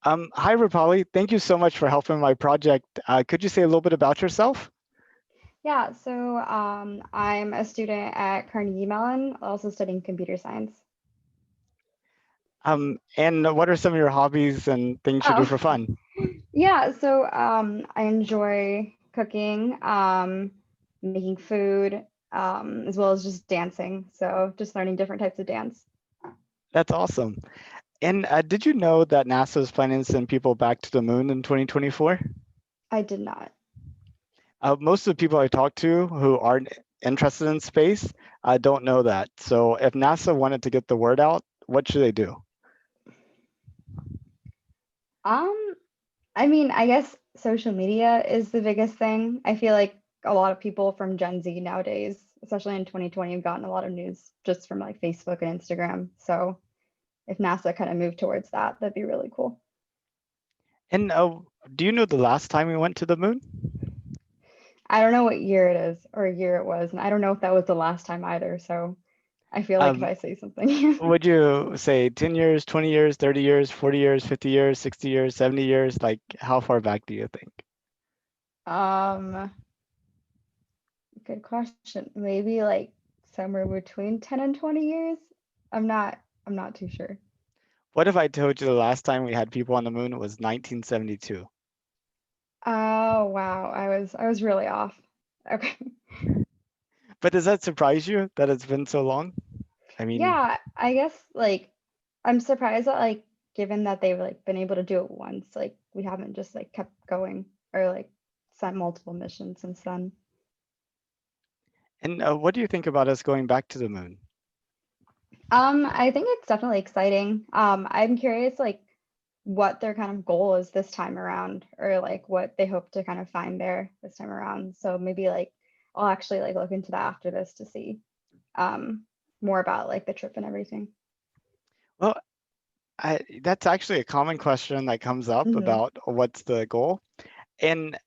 Hi, Rupali. Thank you so much for helping my project. Could you say a little bit about yourself? Yeah, so I'm a student at Carnegie Mellon, also studying computer science. And what are some of your hobbies and things you do Oh, for fun? yeah, so I enjoy cooking, making food, as well as just dancing. So just learning different types of dance. That's awesome. And did you know that NASA is planning to send people back to the moon in 2024? I did not. Most of the people I talk to who aren't interested in space don't know that. So if NASA wanted to get the word out, what should they do? Um, I mean, I guess social media is the biggest thing. I feel like a lot of people from Gen Z nowadays, especially in 2020, have gotten a lot of news just from like Facebook and Instagram. So if NASA kind of moved towards that, that'd be really cool. And do you know the last time we went to the moon? I don't know what year it is or year it was, and I don't know if that was the last time either. So I feel like if Um, I say something, would you say 10 years, 20 years, 30 years, 40 years, 50 years, 60 years, 70 years? Like, how far back do you think? um, good question. Maybe like somewhere between 10 and 20 years. I'm not I'm not too sure. What if I told you the last time we had people on the moon was 1972? Oh wow, I was really off. Okay. But does that surprise you that it's been so long? I mean, Yeah, I guess like I'm surprised that like given that they've like been able to do it once, like we haven't just like kept going or like sent multiple missions since then. and what do you think about us going back to the moon? I think it's definitely exciting. I'm curious like what their kind of goal is this time around or like what they hope to kind of find there this time around. So maybe like I'll actually like look into that after this to see um more about like the trip and everything. Well, that's actually a common question that comes up Hmm. about what's the goal. And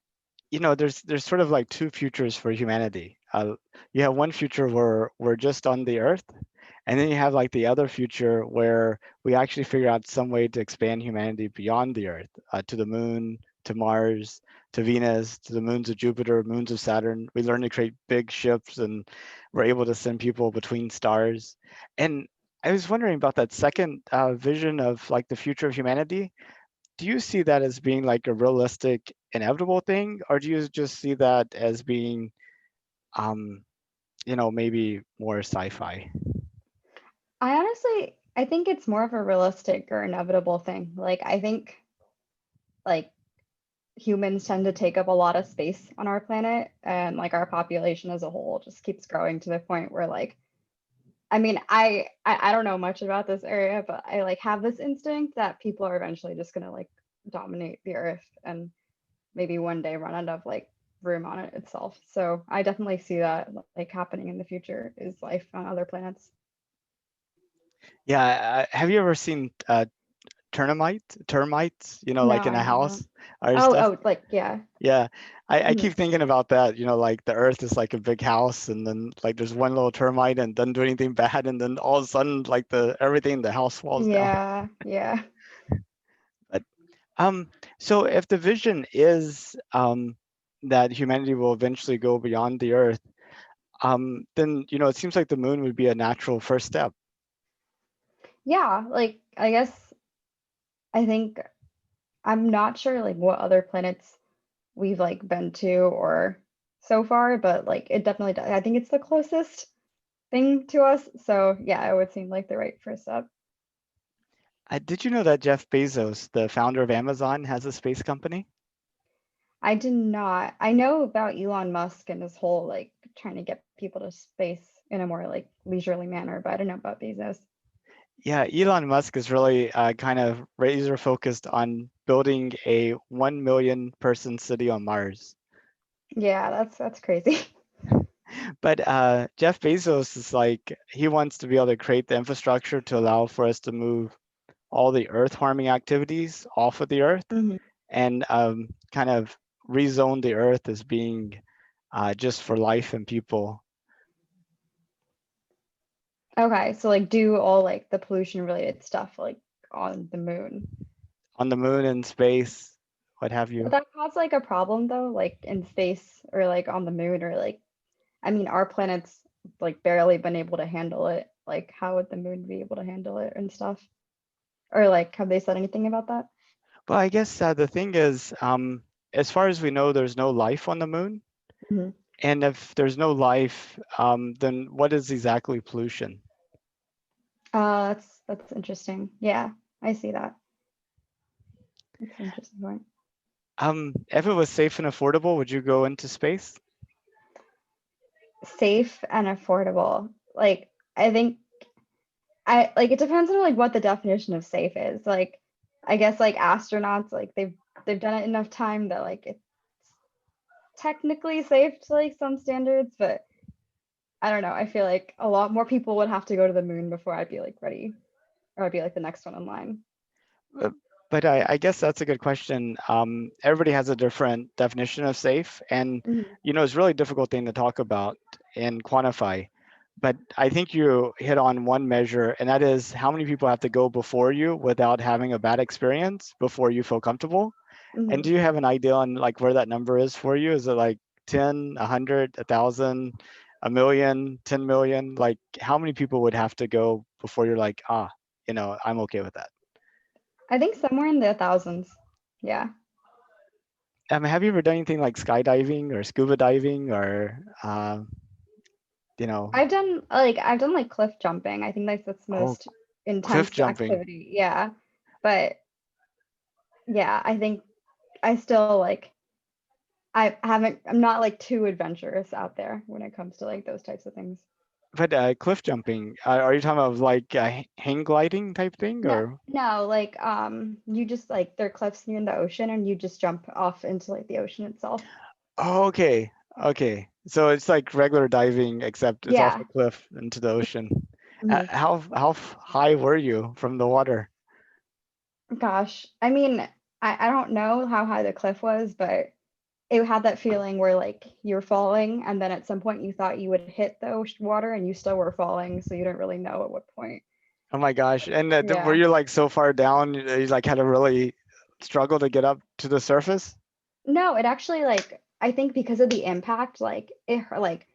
there's sort of like two futures for humanity. You have one future where we're just on the Earth, and then you have like the other future where we actually figure out some way to expand humanity beyond the Earth, to the moon, to Mars, to Venus, to the moons of Jupiter, moons of Saturn. We learn to create big ships, and we're able to send people between stars. And I was wondering about that second vision of like the future of humanity. Do you see that as being like a realistic, inevitable thing, or do you just see that as being, um, maybe more sci-fi? I think it's more of a realistic or inevitable thing. Like I think like humans tend to take up a lot of space on our planet and like our population as a whole just keeps growing to the point where like I mean, I don't know much about this area, but I like have this instinct that people are eventually just gonna like dominate the earth and maybe one day run out of like room on it itself. So I definitely see that like happening in the future is life on other planets. Yeah, have you ever seen termites, No, like in I a haven't. house or Oh, stuff? oh, like yeah. Yeah, I Mhm. keep thinking about that, like the Earth is like a big house, and then like there's one little termite and doesn't do anything bad, and then all of a sudden like the everything in the house falls down. Yeah, yeah. But um, so if the vision is that humanity will eventually go beyond the Earth, then it seems like the moon would be a natural first step. Yeah, like I guess I think I'm not sure like what other planets we've like been to or so far, but like it definitely does. I think it's the closest thing to us. So yeah, it would seem like the right first step. Did you know that Jeff Bezos, the founder of Amazon, has a space company? I did not. I know about Elon Musk and his whole like trying to get people to space in a more like leisurely manner, but I don't know about Bezos. Yeah, Elon Musk is really kind of razor focused on building a 1 million person city on Mars. Yeah, that's crazy. But Jeff Bezos is like, he wants to be able to create the infrastructure to allow for us to move all the earth harming activities off of the earth Hmm. and kind of rezone the earth as being just for life and people. Okay, so like do all like the pollution related stuff like on the moon. on the moon and space, what have Would you. that cause like a problem though, like in space or like on the moon or like, I mean, our planet's like barely been able to handle it. Like, how would the moon be able to handle it and stuff? Or like, have they said anything about that? Well, I guess the thing is, as far as we know, there's no life on the moon. Mhm. And if there's no life, then what is exactly pollution? That's interesting. Yeah, I see that. That's an interesting point. If it was safe and affordable, would you go into space? Safe and affordable. Like, I think I like it depends on like what the definition of safe is. Like, I guess like astronauts, like they've done it enough time that like it's technically safe to like some standards, but I don't know. I feel like a lot more people would have to go to the moon before I'd be like ready, or I'd be like the next one in line. Uh, But I guess that's a good question. Everybody has a different definition of safe, and Mhm. it's a really difficult thing to talk about and quantify. But I think you hit on one measure, and that is how many people have to go before you without having a bad experience before you feel comfortable. And Mhm. do you have an idea on like where that number is for you? Is it like 10, 100, 1,000, a million, 10 million? Like how many people would have to go before you're like, I'm okay with that? I think somewhere in the thousands. Yeah. Have you ever done anything like skydiving or scuba diving or, you know, I've done like cliff jumping. I think that's the oh, most cliff intense jumping? activity. Yeah. But yeah, I think I still like I'm not like too adventurous out there when it comes to like those types of things. But cliff jumping, are you talking about like hang gliding type thing No, or? no, like you just like there are cliffs near the ocean and you just jump off into like the ocean itself. Oh, okay. Okay. So it's like regular diving, except it's off a Yeah. cliff into the ocean. Hmm. How high were you from the water? Gosh. I mean, I don't know how high the cliff was, but it had that feeling where like you're falling and then at some point you thought you would hit the ocean water and you still were falling, so you didn't really know at what point. Oh my gosh. And were Yeah. you like so far down, you like had to really struggle to get up to the surface? No, it actually like I think because of the impact, like like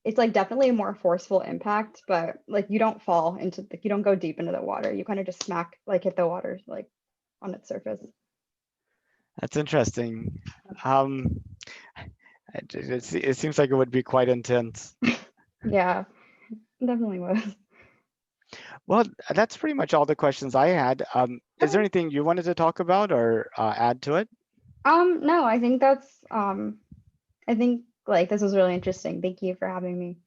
it's like definitely a more forceful impact, but like you don't fall into like you don't go deep into the water. You kind of just smack like hit the water like on its surface. That's interesting. Um, it seems like it would be quite intense. Yeah, it definitely was. Well, that's pretty much all the questions I had. Is there Okay. anything you wanted to talk about or add to it? No, I think that's I think like this was really interesting. Thank you for having me.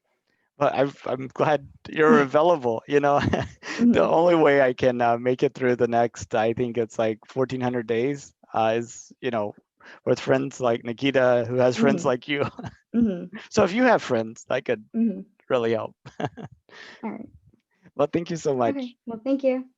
Well, I'm glad you're available. The Hmm. only way I can make it through the next, I think it's like 1,400 days, is, with friends like Nikita, who has friends Hmm. like you. Hmm. So if you have friends, that could Hmm. really help. All right. Well, thank you so Okay. much. Well, thank you.